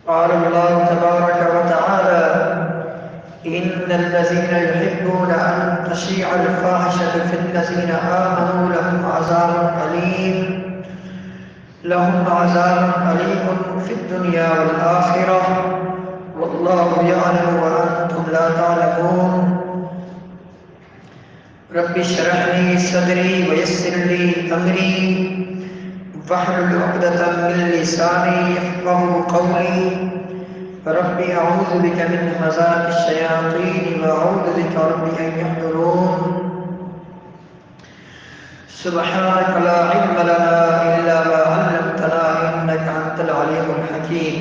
قال الله تبارك وتعالى إن الذين يحبون أن تشيع الفاحشة في الذين آمنوا لهم عذاب أليم في الدنيا والآخرة والله يعلم وأنتم لا تعلمون رب اشرح لي صدري ويسر لي أمري واحلل عقدة من لساني يفقهوا قولي رب أعوذ بك من همزات الشياطين وأعوذ بك رب أن يحضرون سبحانك لا علم لنا إلا ما علمتنا إنك أنت العليم الحكيم.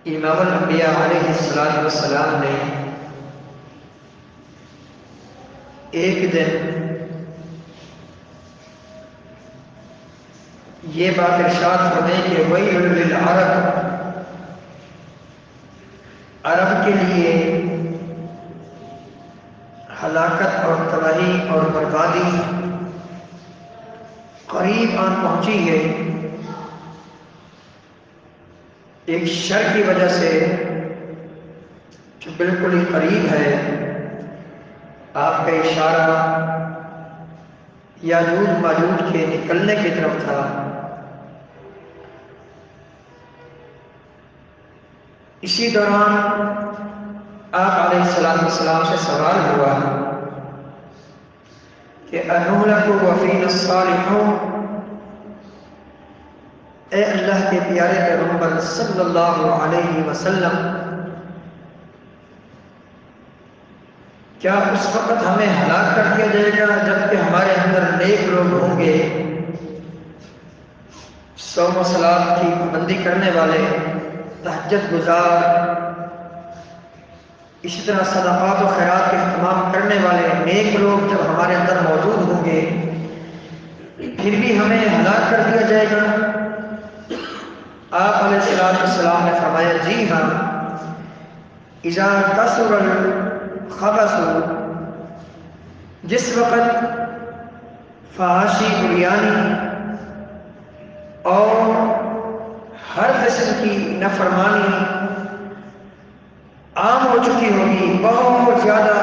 امام الانبیاء علیہ السلام نے ایک دن یہ بات ارشاد فرمائے کہ ویل للعرب، عرب کے لیے ہلاکت اور تباہی اور بربادی قریب آن پہنچی ہے، ایک شر کی وجہ سے جو بالکل ہی قریب ہے۔ آپ کا اشارہ یاجوج ماجوج کے نکلنے کی طرف تھا۔ اسی دوران آپ علیہ السلام سے سوال ہوا کہ اَنُهْلَكُ وَفِينَا الصَّالِحُونَ، اے اللہ کے پیارے پیغمبر صلی اللہ علیہ وسلم، کیا اس وقت ہمیں ہلاک کر دیا جائے گا جبکہ ہمارے اندر نیک لوگ ہوں گے، صوم و صلاۃ کی پابندی کرنے والے، تہجد گزار، اسی طرح صدقات و خیرات کے اہتمام کرنے والے نیک لوگ جب ہمارے اندر موجود ہوں گے پھر بھی ہمیں ہلاک کر دیا جائے گا؟ آپ علیہ السلام نے فرمایا جی ہاں، اذا کثر الخبث، جس وقت فحاشی، بریانی اور ہر قسم کی نافرمانی عام ہو چکی ہوگی، بہت زیادہ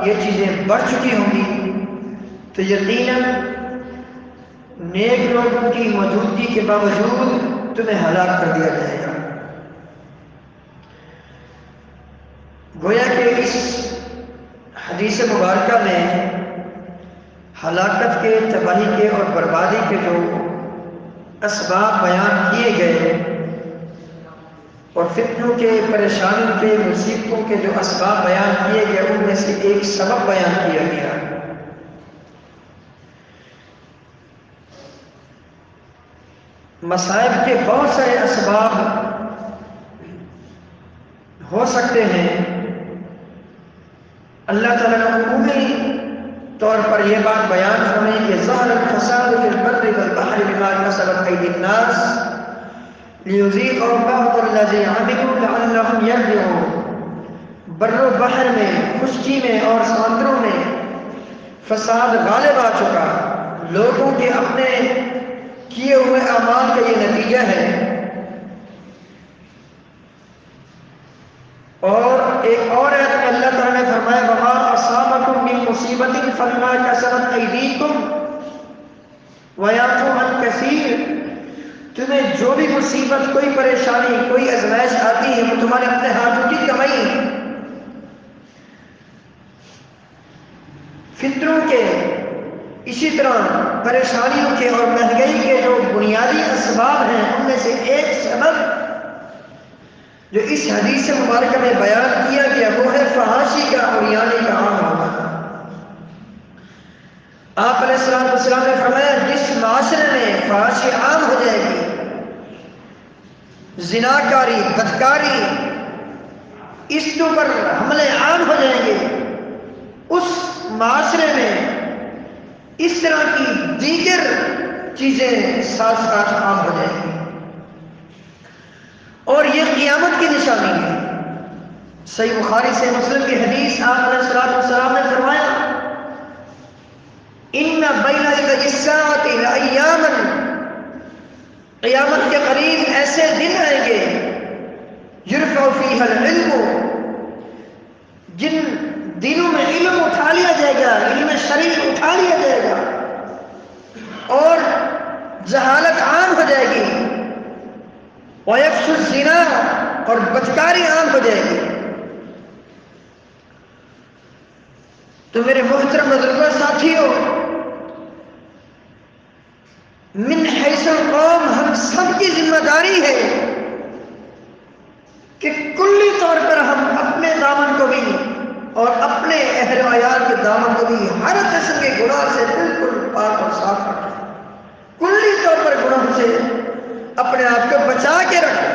یہ چیزیں بڑھ چکی ہوں گی، تو یقیناً نیک لوگوں کی موجودگی کے باوجود تمہیں ہلاک کر دیا جائے گا۔ گویا کہ اس حدیث مبارکہ میں ہلاکت کے، تباہی کے اور بربادی کے جو اسباب بیان کیے گئے اور فتنوں کے، پریشانیوں کے، مصیبتوں کے جو اسباب بیان کیے گئے ان میں سے ایک سبب بیان کیا گیا۔ مصائب کے بہت سارے اسباب ہو سکتے ہیں، اللہ تعالیٰ نے عمومی طور پر یہ بات بیان فرمائی کہ ظہر الفساد فی البر والبحر بما کسبت ایدی الناس لیذیقہم بعض الذی عملوا لعلہم یرجعون۔ بر و بحر میں، خشکی میں اور سمندروں میں فساد غالب آ چکا، لوگوں کے اپنے کیے ہوئے اعمال کا یہ نتیجہ ہے۔ اور ایک اور آیت میں اللہ تعالیٰ نے فرمایا وَمَا أَصَابَكُم مِّن مُّصِيبَةٍ فَبِمَا كَسَبَتْ أَيْدِيكُمْ وَيَعْفُو عَن كَثِيرٍ، تمہیں جو بھی مصیبت، کوئی پریشانی، کوئی آزمائش آتی ہے وہ تمہارے اپنے ہاتھوں کی کمائی ہے۔ فتنوں کے، اسی طرح پریشانیوں کے اور مہنگائی کے جو بنیادی اسباب ہیں ان میں سے ایک سبب جو اس حدیث مبارکہ میں بیان کیا گیا وہ ہے فحاشی کا اور یعنی کا عام ہونا۔ آپ علیہ السلام نے فرمایا جس معاشرے میں فحاشی عام ہو جائے گی، زناکاری، بدکاری، اس کے اوپر حملے عام ہو جائیں گے، اس معاشرے میں اس طرح کی دیگر چیزیں ساتھ ساتھ عام ہو جائیں گی، اور یہ قیامت کی نشانی ہے۔ صحیح بخاری سے مسلم کی حدیث آپ علیہ السلام نے فرمایا ان بین یدی الساعۃ لایاما فیہا العلم، جن دنوں میں علم اٹھا لیا جائے گا، علم شرعی اٹھا لیا جائے گا اور جہالت عام ہو جائے گی، وَيَفْشُ الزِّنَا، اور بدکاری عام ہو جائے گی۔ تو میرے محترم بزرگوں ساتھیوں، من حیث القوم ہم سب کی ذمہ داری ہے کہ کلی طور پر ہم اپنے دامن کو بھی اور اپنے اہل و عیال کے دامن کو بھی ہر قسم کے گناہ سے بالکل پاک اور صاف رکھیں، کلی طور پر گناہ سے اپنے آپ کو بچا کے رکھیں،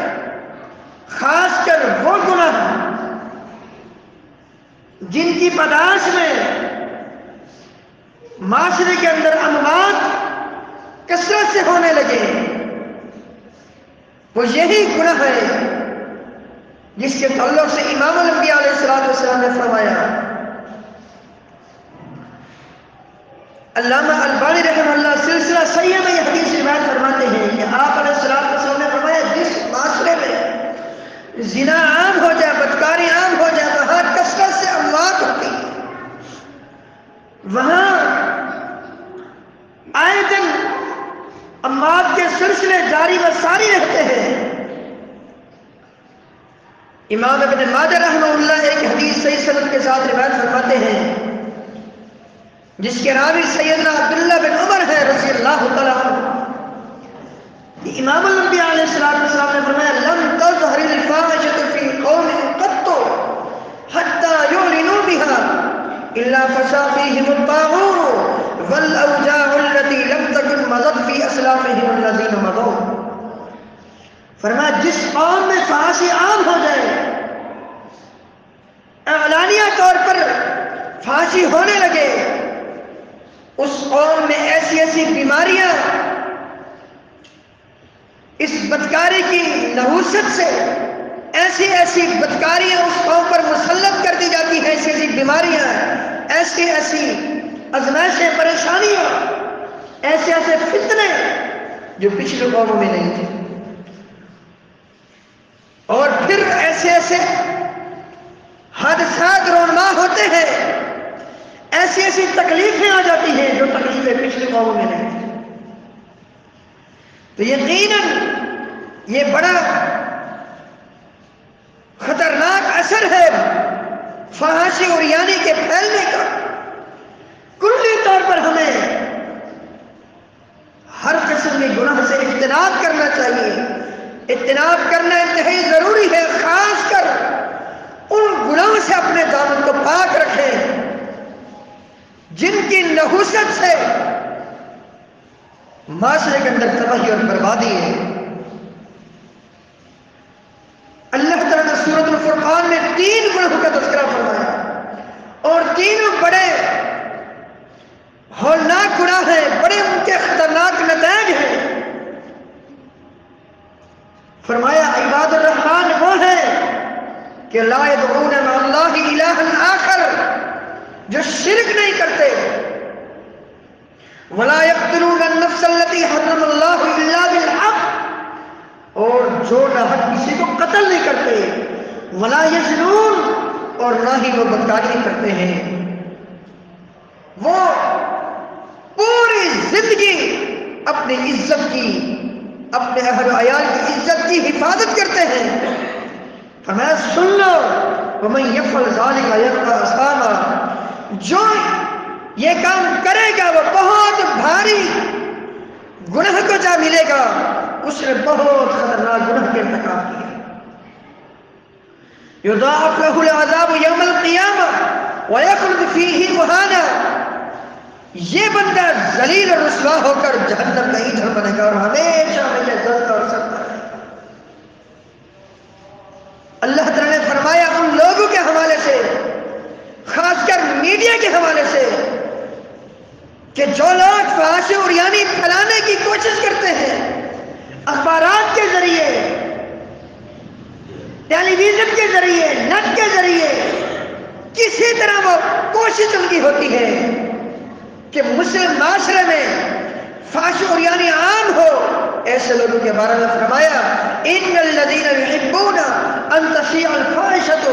خاص کر وہ گناہ جن کی پاداش میں معاشرے کے اندر اموات کثرت سے ہونے لگے، وہ یہی گناہ ہے جس کے تعلق سے امام الانبیاء علیہ السلام نے فرمایا۔ علامہ البانی رحمہ اللہ سلسلہ صحیح میں یہ حدیث روایت فرماتے ہیں کہ آپ علیہ السلام نے فرمایا جس معاشرے میں زنا عام ہو جائے، بدکاری عام ہو جائے، وہاں کثرت سے اموات ہوتی ہیں، وہاں آئے دن اموات کے سلسلے جاری و ساری رہتے ہیں۔ امام ابن ماجہ رحمہ اللہ ایک حدیث صحیح سند کے ساتھ روایت فرماتے ہیں جس کے راوی سیدنا عبداللہ بن عمر ہے رضی اللہ تعالیٰ عنہ۔ امام الانبیاء علیہ السلام نے فرمایا لم تظہر الفاحشۃ فی قوم قط حتی یعلنوا بها الا فشا فیہم الطاعون والاوجاع التي لم تکن مضت فی اسلافہم الذین مضوا۔ فرمایا جس قوم میں فحاشی عام ہو جائے، اعلانیہ طور پر فحاشی ہونے لگے، اس قوم میں ایسی ایسی بیماریاں، اس بدکاری کی نحوست سے ایسی ایسی بدکاریاں اس قوم پر مسلط کر دی جاتی ہیں، ایسی ایسی بیماریاں، ایسی ایسی ازمائشیں، پریشانیاں، ایسے ایسے فتنے جو پچھلے قوموں میں نہیں تھے، اور پھر ایسے ایسے حادثات رونما ہوتے ہیں، ایسی ایسی تکلیفیں آ جاتی ہیں جو تکلیفیں پچھلے قوموں میں نہیں تھیں۔ تو یقیناً یہ بڑا خطرناک اثر ہے فحاشی اور یعنی کے پھیلنے کا۔ کلی طور پر ہمیں ہر قسم کے گناہ سے اجتناب کرنا چاہیے، اجتناب کرنا انتہائی ضروری ہے، خاص کر ان گناہوں سے اپنے دامن کو پاک رکھیں جن کی نحوست سے معاشرے کے اندر تباہی اور بربادی ہے۔ اللہ تعالیٰ نے سورۃ الفرقان میں 3 گناہوں کا تذکرہ فرمایا اور تینوں بڑے ہولناک گناہ ہیں، بڑے ان کے خطرناک نتائج ہیں۔ فرمایا عباد الرحمن وہ ہیں کہ لا يدعون مع اللہ الہا آخر، جو شرک نہیں کرتے، ولا يقتلون النفس التي حرم اللہ الا بالحق، اور جو ناحق کسی کو قتل نہیں کرتے، ولا يزنون، اور نہ ہی وہ بدکاری کرتے ہیں۔ وہ پوری زندگی اپنی عزت کی، اپنے اہل و عیال کی عزت کی حفاظت کرتے ہیں۔ فرمایا سن لو ومن يفعل ذلك يلقى اثاما، جو یہ کام کرے گا وہ بہت بھاری گناہ کو جا ملے گا، اس نے بہت خطرناک گناہ کے ارتکاب کیا۔ یضاعف له العذاب یوم القیامہ ویخلد فیہ مہانا، یہ بندہ ذلیل اور رسوا ہو کر جہنم کا ایندھن بنے گا اور ہمیشہ ہمیشہ جلتا اور سڑتا رہے گا۔ اللہ تعالیٰ نے فرمایا ان لوگوں کے حوالے سے، خاص کر میڈیا کے حوالے سے، کہ جو لوگ فحاشی اور یعنی پھیلانے کی کوشش کرتے ہیں، اخبارات کے ذریعے، ٹیلی ویژن کے ذریعے، نیٹ کے ذریعے، کسی طرح وہ کوشش ان کی ہوتی ہے کہ مسلم معاشرے میں فحش اور یعنی عام ہو، ایسے لوگوں کے بارے میں فرمایا ان الذین یحبون ان تشیع الفاحشۃ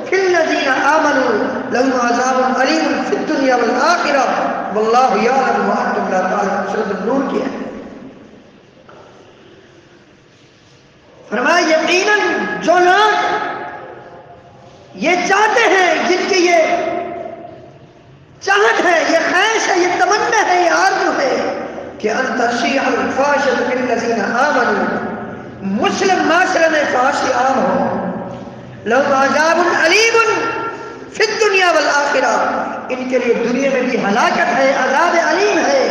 فی الذین آمنوا لهم عذاب علیم فی الدنیا والآخرہ واللہ یعلم وانتم لا تعلمون. سورۃ النور کی ہے. فرمایا یقیناً جو لوگ یہ چاہتے ہیں، جن کی یہ چاہت ہے، یہ خواہش ہے، یہ تمنا ہے، یہ آرزو ہے کہ ان تشیع الفاحشۃ فی الذین آمنوا، مسلم معاشرے میں فحاشی عام ہو، لهم عذاب علیم فی الدنیا والآخرہ، ان کے لیے دنیا میں بھی ہلاکت ہے، عذاب علیم ہے،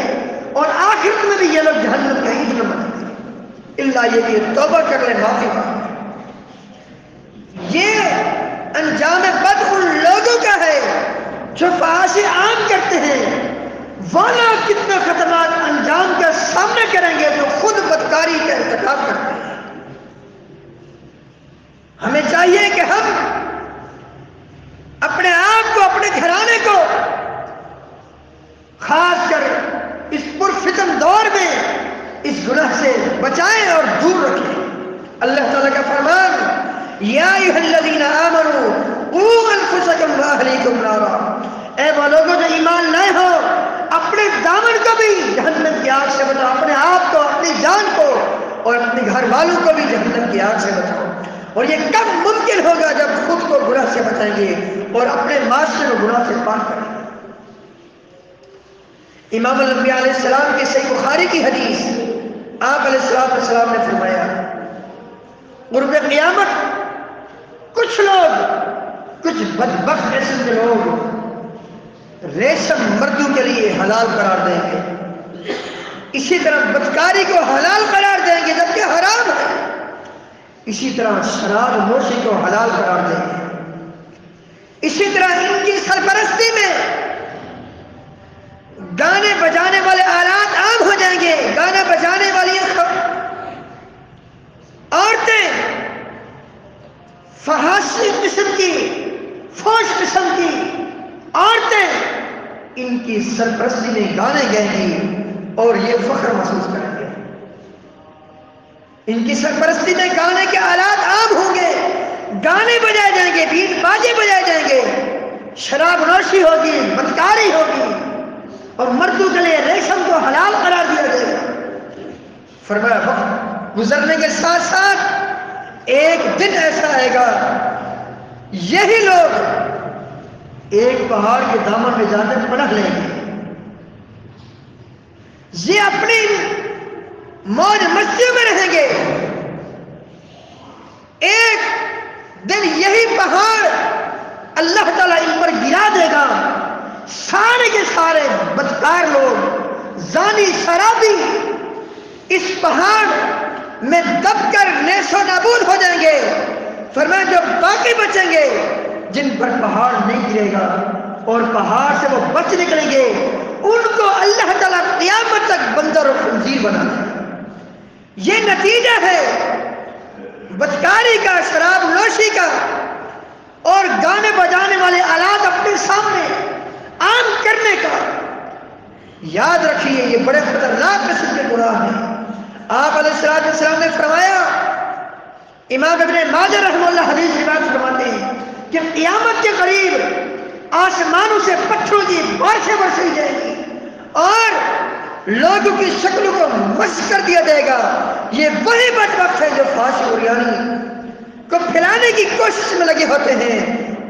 اور آخرت میں بھی یہ لوگ جہنم کا ایندھن بنیں گے، الا یہ کہ توبہ کر لیں، معافی مانگیں. یہ انجام بد ان لوگوں کا ہے جو فحاشی عام کرتے ہیں. والا کتنے خطرناک انجام کا سامنا کریں گے جو خود بدکاری کا ارتکاب کرتے ہیں. ہمیں چاہیے کہ ہم اپنے آپ کو، اپنے گھرانے کو خاص کر اس پرفتن دور میں اس گناہ سے بچائیں اور دور رکھیں. اللہ تعالیٰ کا فرمان یا ایھا الذین آمنوا قوا انفسکم واہلیکم نارا، اے وہ لوگوں جو ایمان لائے ہو اپنے دامن کو بھی جہنم کی آگ سے بچاؤ، اپنے آپ کو، اپنی جان کو اور اپنے گھر والوں کو بھی جہنم کی آگ سے بچاؤ. اور یہ کب ممکن ہوگا جب خود کو گناہ سے بچائیں گے اور اپنے معاشرے کو گناہ سے پاک کریں گے. امام الانبیاء علیہ السلام کی صحیح بخاری کی حدیث، آپ علیہ السلام نے فرمایا قرب قیامت کچھ لوگ، کچھ بدبخت قسم کے لوگ ریشم مردوں کے لیے حلال قرار دیں گے، اسی طرح بدکاری کو حلال قرار دیں گے جبکہ حرام ہے، اسی طرح شراب نوشی کو حلال قرار دیں گے، اسی طرح ان کی سرپرستی میں گانے بجانے والے آلات عام ہو جائیں گے. گانا بجانے والی عورتیں فحاشی قسم کی، فحش قسم کی عورتیں ان کی سرپرستی میں گانے گائیں گی اور یہ فخر محسوس کریں گے. ان کی سرپرستی میں گانے کے آلات عام ہوں گے، گانے بجائے جائیں گے، بیت باجے بجائے جائیں گے، شراب نوشی ہوگی، بدکاری ہوگی، اور مردوں کے لیے ریشم کو حلال قرار دیا جائے گا. فرمایا وقت گزرنے کے ساتھ ساتھ ایک دن ایسا آئے گا یہی لوگ ایک پہاڑ کے دامن میں جاتے پناہ لیں گے، یہ اپنی موج مستیوں میں رہیں گے. ایک دن یہی پہاڑ اللہ تعالیٰ ان پر گرا دے گا، سارے کے سارے بدکار لوگ، زانی، شرابی اس پہاڑ میں دب کر نیش و نابود ہو جائیں گے. فرمایا جو باقی بچیں گے، جن پر پہاڑ نہیں گرے گا اور پہاڑ سے وہ بچ نکلیں گے، ان کو اللہ تعالیٰ قیامت تک بندر و خنزیر بنا دے گا. یہ نتیجہ ہے بدکاری کا، شراب نوشی کا اور گانے بجانے والے آلات اپنے سامنے عام کرنے کا. یاد رکھیے یہ بڑے خطرناک قسم کے گناہ ہیں. آپ علیہ السلام نے فرمایا، امام ابن ماجہ رحمہ اللہ حدیث روایت فرماتے ہیں کہ قیامت کے قریب آسمانوں سے پتھروں کی بارشیں برسی جائیں گی اور لوگوں کی شکلوں کو مسخ کر دیا جائے گا. یہ وہی بدبخت ہے جو فحش اور عریانی کو پھیلانے کی کوشش میں لگے ہوتے ہیں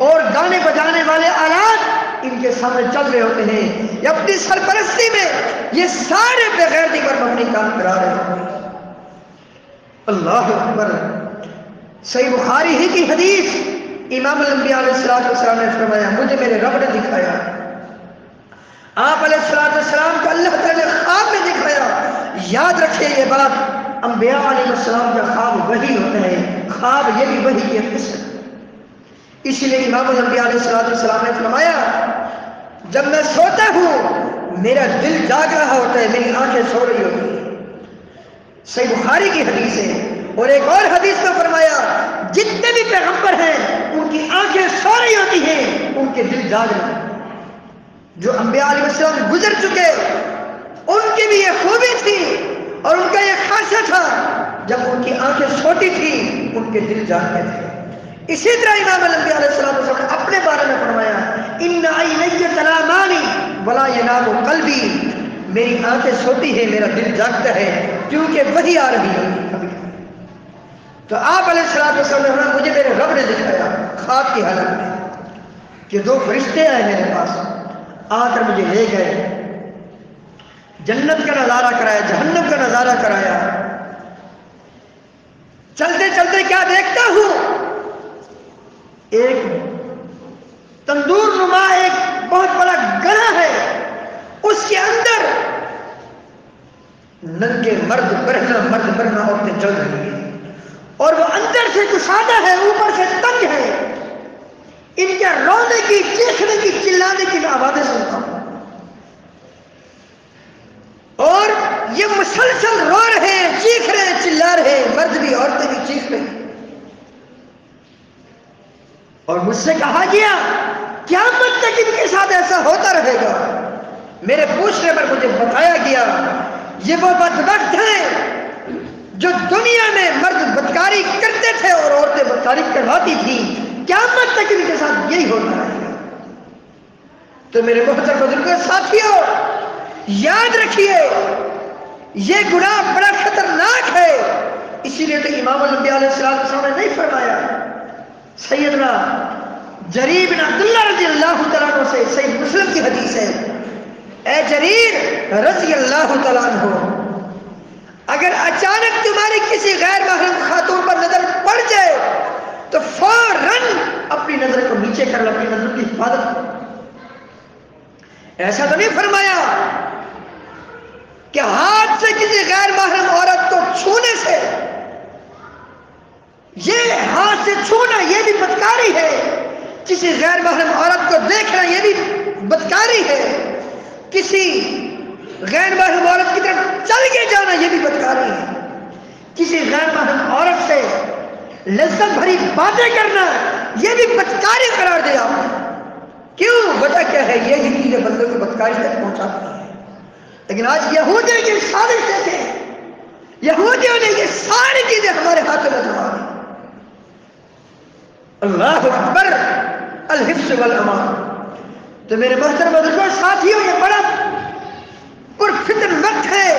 اور گانے بجانے والے آلات ان کے سامنے چل رہے ہوتے ہیں. یہ اپنی سرپرستی میں یہ سارے بغیرتی پر مبنی کام کرا رہے ہوتے ہیں. اللہ اکبر. صحیح بخاری ہی کی حدیث، امام الانبیاء علیہ السلام نے فرمایا مجھے میرے رب نے دکھایا. آپ علیہ السلام کو اللہ تعالیٰ نے خواب میں دکھایا. یاد رکھیے یہ بات، انبیاء علیہ السلام کا خواب وحی ہوتا ہے، خواب یہ بھی وحی کی قسم. اس لیے امام الانبیاء علیہ السلام نے فرمایا جب میں سوتا ہوں میرا دل جاگ رہا ہوتا ہے، میری آنکھیں سو رہی ہوتی ہیں. صحیح بخاری کی حدیث ہے. اور ایک اور حدیث میں فرمایا جتنے بھی پیغمبر ہیں ان کی آنکھیں سو رہی ہوتی ہیں، ان کے دل جاگ رہے ہیں. جو انبیاء علیہ السلام گزر چکے ان کی بھی یہ خوبی تھی اور ان کا یہ خاصہ تھا جب ان کی آنکھیں سوتی تھی ان کے دل جاگتے تھے. اسی طرح امام الانبیاء علیہ السلام نے اپنے بارے میں فرمایا ان عینی تنامان ولا ینام قلبی، میری آنکھیں سوتی ہیں میرا دل جاگتا ہے کیونکہ وحی آ رہی ہے کبھی. تو آپ علیہ السلام نے مجھے میرے رب نے دکھایا خواب کی حالت میں کہ دو فرشتے آئے میرے پاس، آ کر مجھے لے گئے، جنت کا نظارہ کرایا، جہنم کا نظارہ کرایا. چلتے چلتے کیا دیکھتا ہوں، ایک تندور نما ایک بہت بڑا گڑھا ہے، اس کے اندر ننگے مرد برہنہ عورتیں چل رہی ہیں، اور وہ اندر سے کشادہ ہے اوپر سے تنگ ہے. ان کے رونے کی، چیخنے کی، چلانے کی میں آوازیں سنتا ہوں، اور یہ مسلسل رو رہے ہیں، چیخ رہے ہیں، چلا رہے ہیں، مرد بھی عورتیں بھی چیخ رہے ہیں. اور مجھ سے کہا گیا قیامت تک ان کے ساتھ ایسا ہوتا رہے گا. میرے پوچھنے پر مجھے بتایا گیا یہ وہ بدبخت ہیں جو دنیا میں مرد بدکاری کرتے تھے اور عورتیں بدکاری کرواتی تھیں، قیامت تک ان کے ساتھ یہی ہوتا رہے گا. تو میرے محترم بزرگوں ساتھیوں یاد رکھیے یہ گناہ بڑا خطرناک ہے. اسی لیے تو امام الانبیاء علیہ السلام نے نہیں فرمایا، سیدنا جریر بن عبداللہ رضی اللہ تعالیٰ عنہ سے صحیح مسلم کی حدیث ہے، اے جریر رضی اللہ تعالیٰ عنہ، اگر اچانک تمہاری کسی غیر محرم خاتون پر نظر پڑ جائے تو فوراً اپنی نظر کو نیچے کر لو، اپنی نظر کی حفاظت کرو. ایسا تو نہیں فرمایا کہ ہاتھ سے کسی غیر محرم عورت کو چھونے سے، یہ ہاتھ سے چھونا یہ بھی بدکاری ہے، کسی غیر محرم عورت کو دیکھنا یہ بھی بدکاری ہے، کسی غیر محرم عورت کی طرف چل کے جانا یہ بھی بدکاری ہے، کسی غیر محرم عورت سے لذت بھری باتیں کرنا یہ بھی بدکاری قرار دیا آپ نے. کیوں؟ وجہ کیا ہے؟ یہی چیزیں بندوں کو بدکاری تک پہنچاتی ہیں. لیکن آج یہودیوں کی سازش دیکھیں، یہودیوں نے یہ ساری چیزیں ہمارے ہاتھوں میں جما دی. اللہ اکبر، الحفظ والامان. تو میرے محترم بزرگوں ساتھیوں یہ بڑا پرفتن وقت ہے.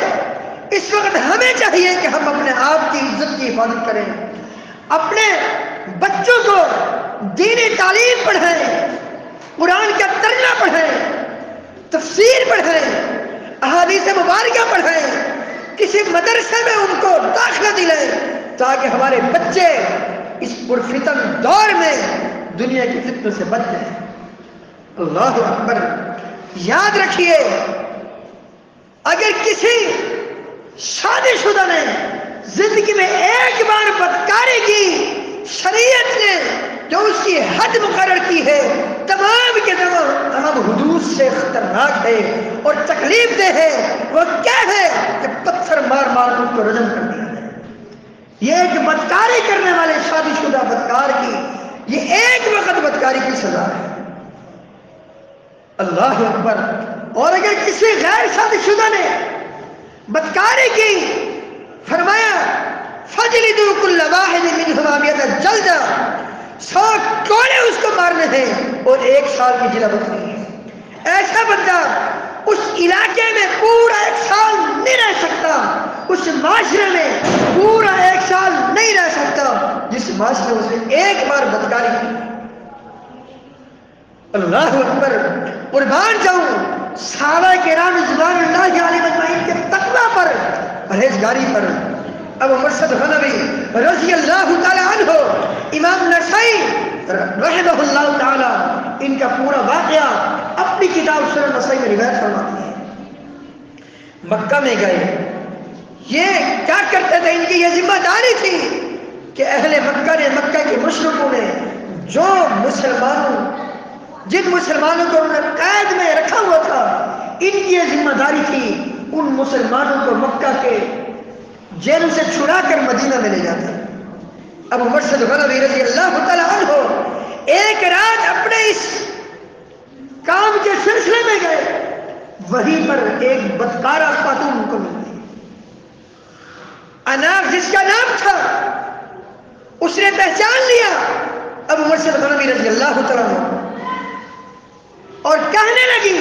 اس وقت ہمیں چاہیے کہ ہم اپنے آپ کی عزت کی حفاظت کریں، اپنے بچوں کو دینی تعلیم پڑھائیں، قرآن کا ترجمہ پڑھائیں، تفسیر پڑھائیں، احادیث مبارکہ پڑھائیں، کسی مدرسے میں ان کو داخلہ دلائیں تاکہ ہمارے بچے اس پرفتن دور میں دنیا کی فتنوں سے بچ جائیں. اللہ اکبر. یاد رکھیے اگر کسی شادی شدہ نے زندگی میں ایک بار بدکاری کی، شریعت نے جو اس کی حد مقرر کی ہے تمام کے تمام حدود سے خطرناک ہے اور تکلیف دہ ہے. وہ کیا ہے کہ پتھر مار مار ان کو رجم کر دیا ہے. یہ ایک بدکاری کرنے والے شادی شدہ بدکار کی یہ ایک وقت بدکاری کی سزا ہے. اللہ اکبر. اور اگر کسی غیر شادی شدہ نے بدکاری کی، فرمایا فَجْلِدُوا كُلَّ وَاحِدٍ مِّنْهُمَا مِئَةَ جَلْدَةً، 100 کوڑے اس کو مارنے ہیں اور 1 سال کی جلا بخشنی ہے. ایسا بندہ اس علاقے میں پورا 1 سال نہیں رہ سکتا، اس معاشرے میں پورا 1 سال نہیں رہ سکتا جس معاشرے میں اس نے ایک بار بدکاری کی. اللہ اکبر. قربان جاؤں صحابہ کرام رضوان اللہ علیہ مجمعین کے تقویٰ پر، پرہیزگاری پر. ابو مرثد غنوی رضی اللہ تعالی عنہ، امام نسائی رحمہ اللہ تعالی ان کا پورا واقعہ اپنی کتاب سنن نسائی میں روایت فرماتے ہیں. مکہ میں گئے، یہ کیا کرتے تھے؟ ان کی یہ ذمہ داری تھی کہ اہل مکہ نے، مکہ کے مشرکوں نے جو جن مسلمانوں کو انہوں نے قید میں رکھا ہوا تھا، ان کی یہ ذمہ داری تھی ان مسلمانوں کو مکہ کے جیل سے چھڑا کر مدینہ میں لے جاتا. ابو مرثد غنوی رضی اللہ تعالی عنہ ایک رات اپنے اس کام کے سلسلے میں گئے، وہیں پر ایک بدکارہ خاتون کو مل گئی. جس کا نام تھا اس نے پہچان لیا ابو مرثد غنوی رضی اللہ تعالیٰ عنہ، اور کہنے لگی،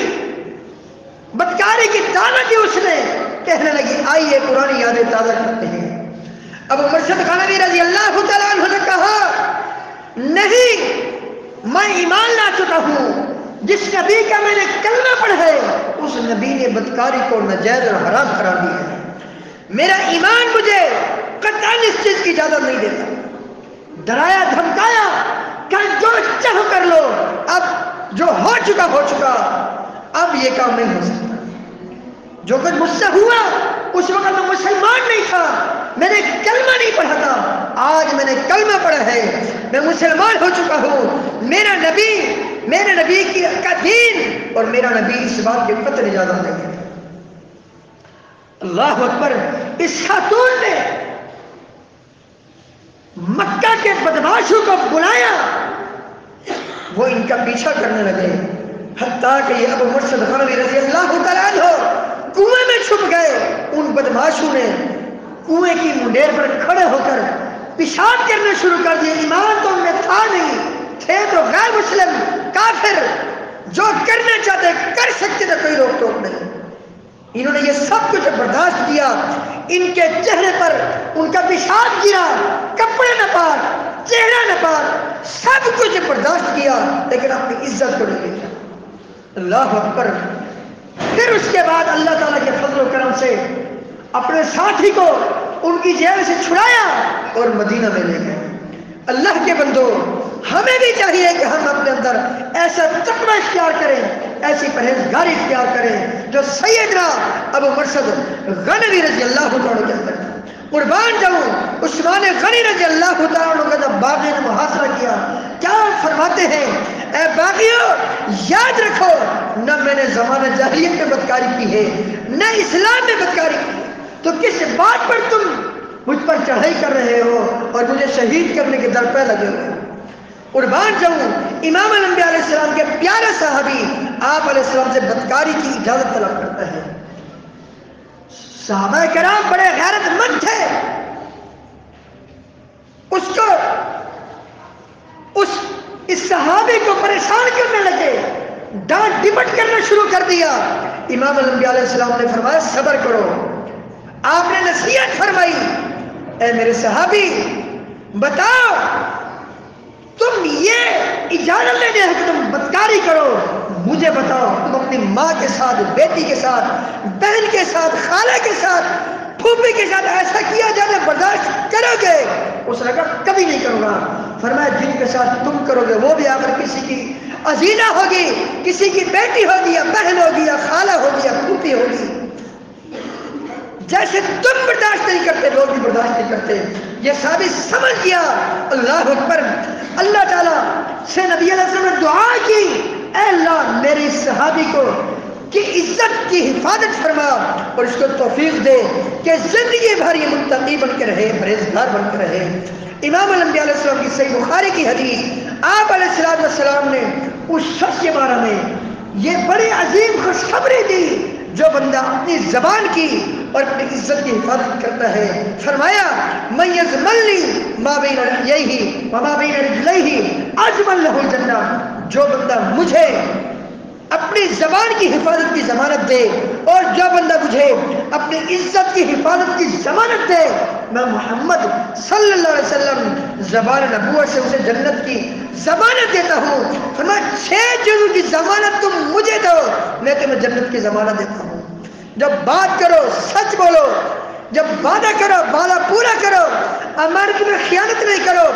بدکاری کی دعوت دی اس نے، کہنے لگی آئیے پرانی یادیں تازہ کرتے ہیں۔ ابو مرثد غنوی رضی اللہ تعالیٰ عنہ نے کہا نہیں، میں ایمان لا چکا ہوں، جس نبی کا میں نے کلمہ پڑھا ہے اس نبی نے بدکاری کو ناجائز اور حرام قرار دیا ہے، میرا ایمان مجھے قطعاً اس چیز کی اجازت نہیں دیتا۔ ڈرایا دھمکایا کہ جو چاہو کر لو، اب جو ہو چکا ہو چکا، اب یہ کام نہیں ہو سکتا۔ جو کچھ مجھ سے ہوا اس وقت میں مسلمان نہیں تھا، میں نے کلمہ نہیں پڑھا تھا، آج میں نے کلمہ پڑھا ہے، میں مسلمان ہو چکا ہوں، میرا نبی، میرے نبی کا دین اور میرا نبی اس بات کی قطعی اجازت نہیں دیتا۔ اللہ اکبر۔ اس خاتون نے مکہ کے بدماشوں کو بلایا، وہ ان کا پیچھا کرنے لگے، حتیٰ کہ یہ ابو مرثد غنوی رضی اللہ تعالیٰ عنہ کنویں میں چھپ گئے۔ ان بدماشوں نے کنویں کی منڈیر پر کھڑے ہو کر پیشاب کرنے شروع کر دیے۔ ایمان تو ان میں تھا نہیں، تھے تو غیر مسلم کافر، جو کرنا چاہتے کر سکتے تھے، کوئی روک ٹوک نہیں۔ انہوں نے یہ سب کچھ برداشت کیا، ان کے چہرے پر ان کا پیشاب گرا، کپڑے نہ پاک، چہرہ نہ پاک، سب کچھ برداشت کیا، لیکن اپنی عزت کو نہیں لیا۔ اللہ اکبر۔ پھر اس کے بعد اللہ تعالیٰ کے فضل و کرم سے اپنے ساتھی کو ان کی جیل سے چھڑایا اور مدینہ میں لے گئے۔ اللہ کے بندو، ہمیں بھی چاہیے کہ ہم اپنے اندر ایسا تقوی اختیار کریں، ایسی پرہیزگاری اختیار کریں جو سیدنا ابو مرثد غنوی رضی اللہ عنہ کے اندر تھا۔ قربان جاؤں عثمان غنی رضی اللہ عنہ کا جب باغی نے محاصرہ کیا، کیا فرماتے ہیں، اے باغیوں یاد رکھو، نہ میں نے زمانہ جاہلیت میں بدکاری کی ہے، نہ اسلام میں بدکاری کی ہے، تو کس بات پر تم مجھ پر چڑھائی کر رہے ہو اور مجھے شہید کرنے کے در پہ لگے ہوئے؟ قربان جاؤں امام الانبیاء علیہ السلام کے پیارے صحابی آپ علیہ السلام سے بدکاری کی اجازت طلب کرتا ہے۔ صحابہ کرام بڑے غیرت مند تھے، اس صحابی کو پریشان کرنے لگے، ڈانٹ ڈپٹ کرنا شروع کر دیا۔ امام الانبیاء علیہ السلام نے فرمایا صبر کرو۔ آپ نے نصیحت فرمائی، اے میرے صحابی بتاؤ، تم یہ اجازت نہیں دے کہ تم بدکاری کرو، مجھے بتاؤ تم اپنی ماں کے ساتھ، بیٹی کے ساتھ، بہن کے ساتھ، خالہ کے ساتھ، پھوپھی کے ساتھ ایسا کیا جانا برداشت کرو گے؟ اس نے کہا کبھی نہیں کروں گا۔ فرمایا جن کے ساتھ تم کرو گے وہ بھی اگر کسی کی عزیزہ ہوگی، کسی کی بیٹی ہوگی یا بہن ہوگی یا خالہ ہوگی یا پھوپھی ہوگی، جیسے تم برداشت نہیں کرتے لوگ بھی برداشت نہیں کرتے۔ یہ صحابی سمجھ گیا۔ اللہ اکبر۔ اللہ تعالیٰ سے نبی علیہ السلام نے دعا کی، اے اللہ میرے اس صحابی کو کی عزت کی حفاظت فرما اور اس کو توفیق دے کہ زندگی بھر یہ متقی بن کے رہے، پرہیزگار بن کے رہے۔ امام الانبیاء علیہ السلام کی صحیح بخاری کی حدیث، آپ علیہ السلام نے اس شخص کے بارے میں یہ بڑی عظیم خوشخبری دی جو بندہ اپنی زبان کی اور اپنی عزت کی حفاظت کرتا ہے۔ فرمایا من یضمننی ما بین لحییہ وما بین رجلیہ اضمن لہ الجنہ، جو بندہ مجھے اپنی زبان کی حفاظت کی ضمانت دے اور جو بندہ مجھے اپنی عزت کی حفاظت کی ضمانت دے، میں محمد صلی اللہ علیہ وسلم زبان نبوت سے اسے جنت کی ضمانت دیتا ہوں۔ فرمایا 6 چیزوں کی ضمانت تم مجھے دو، میں تمہیں جنت کی ضمانت دیتا ہوں۔ جب بات کرو سچ بولو، جب وعدہ کرو وعدہ پورا کرو، امانت میں خیانت نہیں کرو،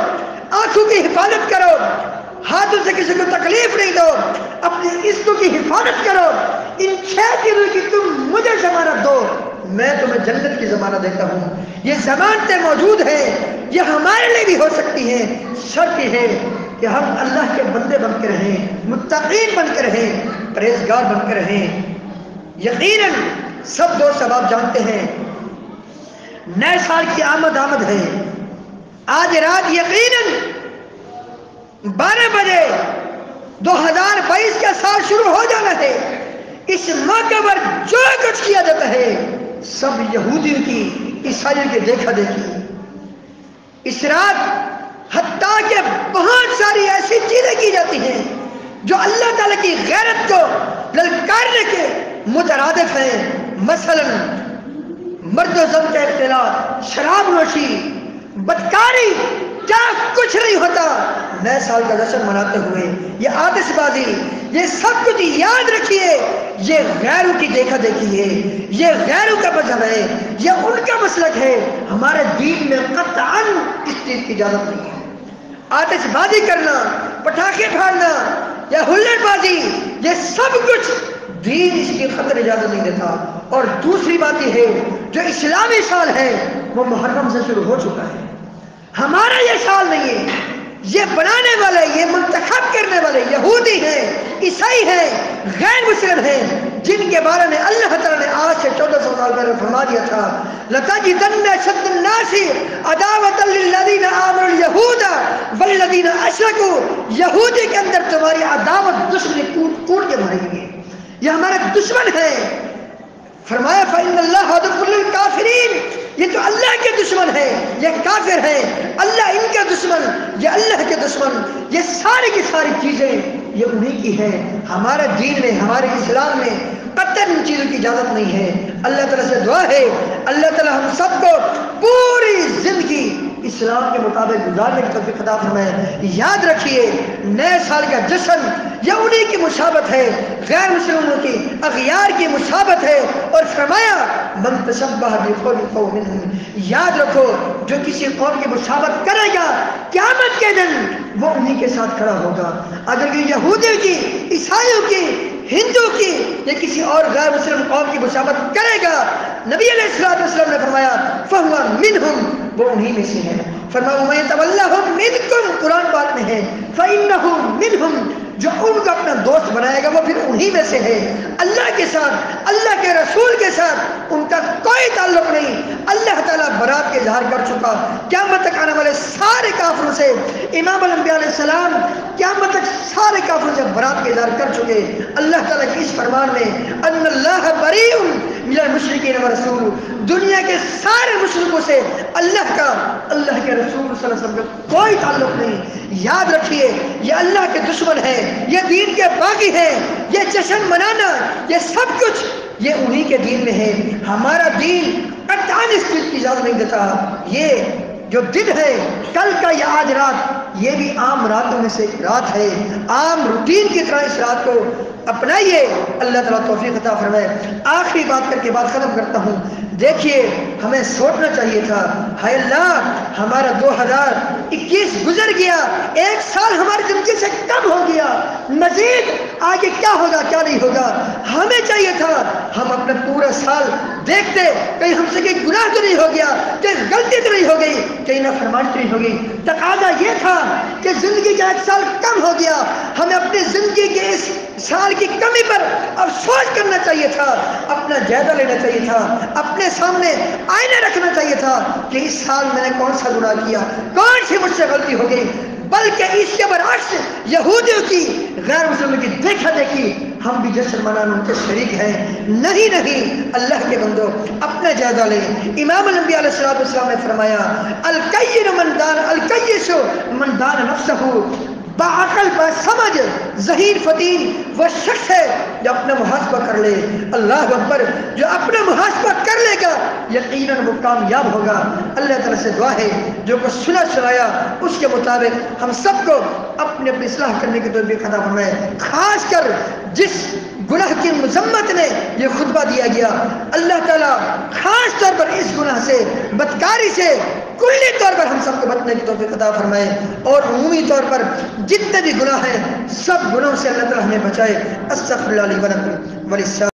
آنکھوں کی حفاظت کرو، ہاتھوں سے کسی کو تکلیف نہیں دو، اپنی عزتوں کی حفاظت کرو، ان 6 چیزوں کی تم مجھے ضمانت دو، میں تمہیں جنت کی ضمانت دیتا ہوں۔ یہ ضمانتیں موجود ہیں، یہ ہمارے لیے بھی ہو سکتی ہیں، شرط یہ ہے کہ ہم اللہ کے بندے بن کے رہیں، متقین بن کے رہیں، پرہیزگار بن کے رہیں۔ یقیناً سب دوست اب آپ جانتے ہیں نئے سال کی آمد ہے، آج رات یقیناً 12 بجے 2022 کا سال شروع ہو جانا ہے۔ اس موقع پر جو کچھ کیا جاتا ہے سب یہودیوں کی، عیسائیوں کی دیکھا دیکھی، اس رات حتیٰ کہ بہت ساری ایسی چیزیں کی جاتی ہیں جو اللہ تعالیٰ کی غیرت کو للکارنے کے مترادف ہیں، مثلا مرد و زن کا اختلاط، شراب نوشی، بدکاری، کیا کچھ نہیں ہوتا نئے سال کا جشن مناتے ہوئے، یہ آتش بازی، یہ سب کچھ یاد رکھیے، یہ غیروں کی دیکھا دیکھی ہے، یہ غیروں کا مذہب ہے، یہ ان کا مسلک ہے۔ ہمارے دین میں قطعاً اس چیز کی اجازت نہیں ہے۔ آتش بازی کرنا، پٹاخے پھاڑنا یا ہلڑ بازی، یہ سب کچھ دین اس کی خطر اجازت نہیں دیتا۔ اور دوسری بات یہ ہے جو اسلامی سال ہے وہ محرم سے شروع ہو چکا ہے، ہمارا یہ سال نہیں ہے۔ یہ بنانے والے، یہ منتخب کرنے والے یہودی ہیں، عیسائی ہیں، غیر مسلم ہیں، جن کے بارے میں اللہ تعالیٰ نے آج سے 1400 سال پہلے فرما دیا تھا لَتَجِدَنَّ أَشَدَّ النَّاسِ عَدَاوَةً لِلَّذِينَ آمَنُوا الْيَهُودَ وَالَّذِينَ أَشْرَكُوا، یہودی کے اندر تمہاری عداوت، دشمنی کوٹ کے بھریں گے، یہ ہمارے دشمن ہیں۔ فرمایا فَإِنَّ اللَّهَ عَدُوٌّ لِلْكَافِرِينَ، یہ تو اللہ کے دشمن ہیں، یہ کافر ہیں، اللہ ان کے دشمن، یہ اللہ کے دشمن، یہ ساری کی ساری چیزیں یہ انہی کی ہیں۔ ہمارے دین میں، ہمارے اسلام میں قطعاً ان چیزوں کی اجازت نہیں ہے۔ اللہ تعالیٰ سے دعا ہے اللہ تعالیٰ ہم سب کو پوری زندگی اسلام کے مطابق گزارنے کی توفیق عطا فرمائے۔ یاد رکھیے نئے سال کا جشن یہ انہی کی مشابہت ہے، غیر مسلموں کی اغیار کی مشابہت ہے، اور فرمایا من تشبہ بقوم فہو منہم، یاد رکھو جو کسی قوم کی مشابہت کرے گا قیامت کے دن وہ انہی کے ساتھ کھڑا ہوگا۔ اگر یہ یہودیوں کی، عیسائیوں کی، ہندو کی یا کسی اور غیر مسلم قوم کی مشابہت کرے گا، نبی علیہ السلام نے فرمایا فہو منہم، وہ انہی میں سے ہے۔ فرمایا وَمَن يَتَوَلَّهُم مِّنكُمْ، قرآن پاک میں ہے فَإِنَّهُ مِنْهُمْ، جو ان کو اپنا دوست بنائے گا وہ پھر انہی میں سے ہے۔ اللہ کے ساتھ، اللہ کے رسول کے ساتھ ان کا کوئی تعلق نہیں۔ اللہ تعالیٰ برات کے اظہار کر چکا، قیامت تک آنے والے سارے کافروں سے امام الانبیاء علیہ السلام قیامت تک سارے کافروں سے برات کے اظہار کر چکے۔ اللہ تعالیٰ کی اس فرمان میں ان اللہ بریء من المشرکین ورسولہ، دنیا کے سارے مشرکوں سے اللہ کا، اللہ کے رسول صلی اللہ علیہ وسلم کا کوئی تعلق نہیں۔ یاد رکھیے یہ اللہ کے دشمن ہیں، یہ دین کے باغی ہیں، یہ جشن منانا، یہ سب کچھ یہ انہی کے دین میں ہے۔ ہمارا دین قطعاً اس چیز کی اجازت نہیں دیتا۔ یہ جو دن ہے کل کا یا آج رات، یہ بھی عام راتوں میں سے ایک رات ہے، عام روٹین کی طرح اس رات کو اپنائیے۔ اللہ تعالیٰ توفیق عطا فرمائے۔ آخری بات کر کے بات ختم کرتا ہوں۔ دیکھیے ہمیں سوچنا چاہیے تھا، ہائے اللہ ہمارا 2021 گزر گیا، ایک سال ہماری زندگی سے کم ہو گیا، مزید آگے کیا ہوگا کیا نہیں ہوگا۔ ہمیں چاہیے تھا ہم اپنا پورا سال دیکھتے، کہیں ہم سے کوئی گناہ تو نہیں ہو گیا، کہیں غلطی تو نہیں ہو گئی، کہیں نافرمانی تو نہیں ہو گئی۔ تقاضا یہ تھا کہ زندگی کا ایک سال کم ہو گیا، ہمیں اپنی زندگی کے اس سال کی کمی پر افسوس کرنا چاہیے تھا، اپنا جائزہ لینا چاہیے تھا، اپنے سامنے آئینہ رکھنا چاہیے تھا کہ اس سال میں نے کون سا گناہ کیا، کون سی مجھ سے غلطی ہو گئی۔ بلکہ اس کے برعکس یہودیوں کی، غیر مسلموں کی دیکھا دیکھی ہم بھی جشن منانے ان کے شریک ہیں۔ نہیں نہیں اللہ کے بندو اپنا جائزہ لیں۔ امام الانبیاء علیہ السلام نے فرمایا الکیس من دان نفسہ، باعقل باسمجھ ذہین فتین وہ شخص ہے جو اپنا محاسبہ کر لے۔ اللہ اکبر، جو اپنا محاسبہ کر لے گا یقیناً وہ کامیاب ہوگا۔ اللہ تعالیٰ سے دعا ہے جو کچھ سنا سنایا اس کے مطابق ہم سب کو اپنے اپنی اصلاح کرنے کی توفیق عطا فرمائے۔ خاص کر جس گناہ کی مذمت میں یہ خطبہ دیا گیا، اللہ تعالیٰ خاص طور پر اس گناہ سے، بدکاری سے کلی طور پر ہم سب کو بچنے کی توفیق عطا فرمائے، اور عمومی طور پر جتنے بھی گناہ ہیں سب گناہوں سے اللہ تعالیٰ ہمیں بچائے۔ استغفر اللہ لی ولکم وللسائرین۔